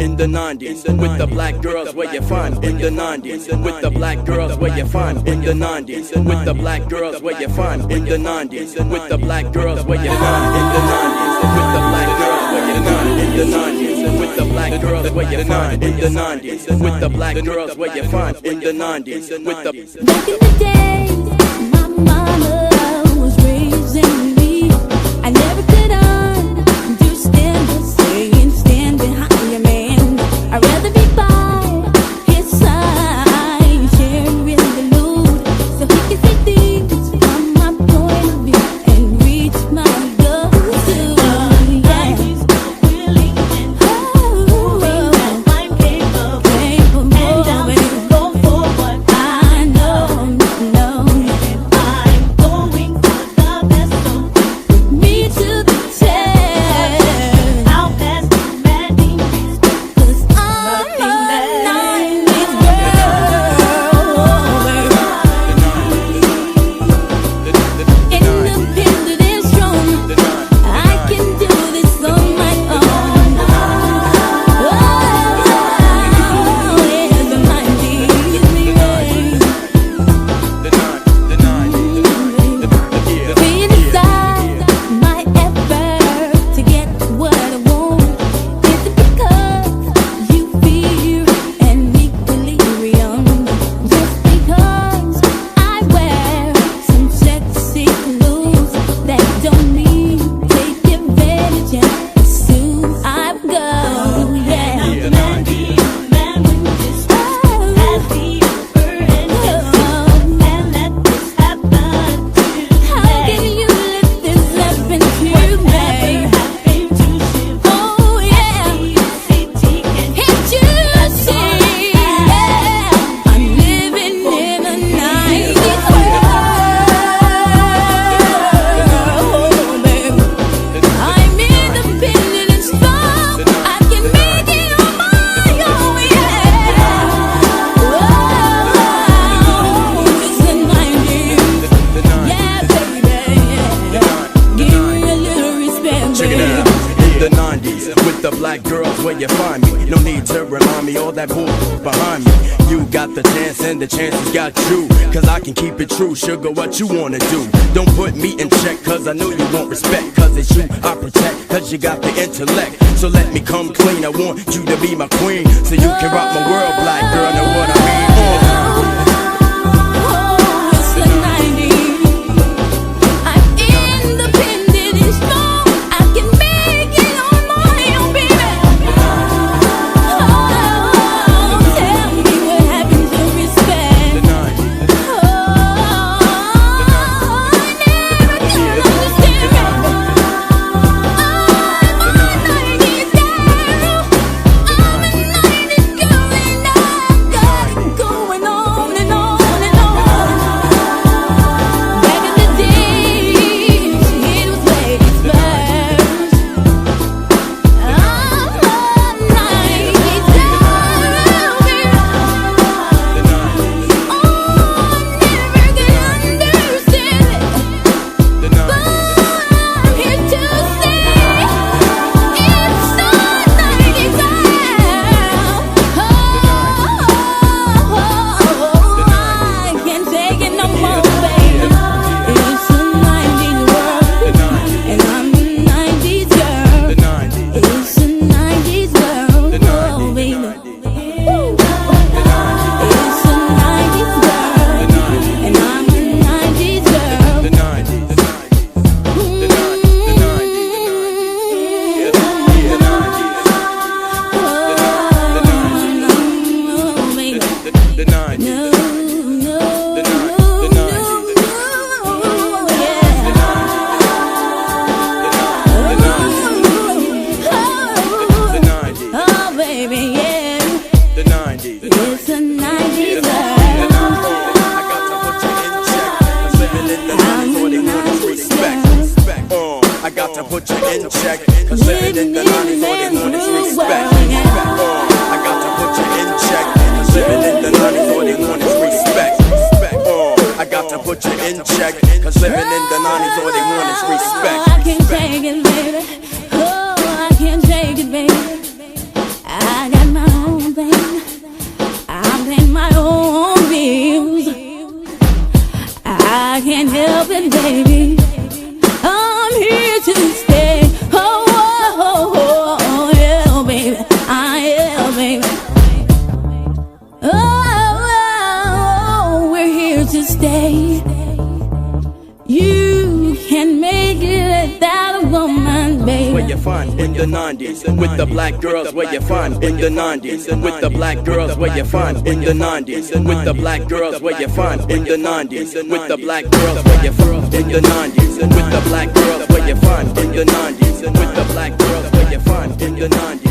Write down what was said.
in the 90s, with the black girls where you find in the 90s, with the black girls where you find in the 90s, with the black girls where you find in the 90s, with the black girls where you find in the 90s, with the black girls where you find in the 90s, with the black girls where you find in the 90s, with the black girls where you find in the 90s, with the back in the day, my mama was raising me. I never could understand the saying, stand behind your man. I'd rather be by his side, sharing the loot, so he can see things from my point of view and reach my goals too. True, sugar, what you wanna do? Don't put me in check, cause I know you want respect. Cause it's you I protect, cause you got the intellect. So let me come clean, I want you to be my queen, so you can rock my world, black girl, know what I mean? Put you in check, cause living in the 90s, all they want is respect. I got to put you in check, cause living in the 90s, all they want is respect. I got to put you in check, cause living in the 90s, all they want is respect. I can't take it, baby. Oh, I can't take it, baby. I got without a woman, baby. Where you find in the 90s with the black girls, where you find in the 90s with the black girls, where you find in the 90s with the black girls, where you find in the 90s with the black girls, where you find in the 90s with the black girls, where you find in the 90s with the black girls, where you find in the 90s.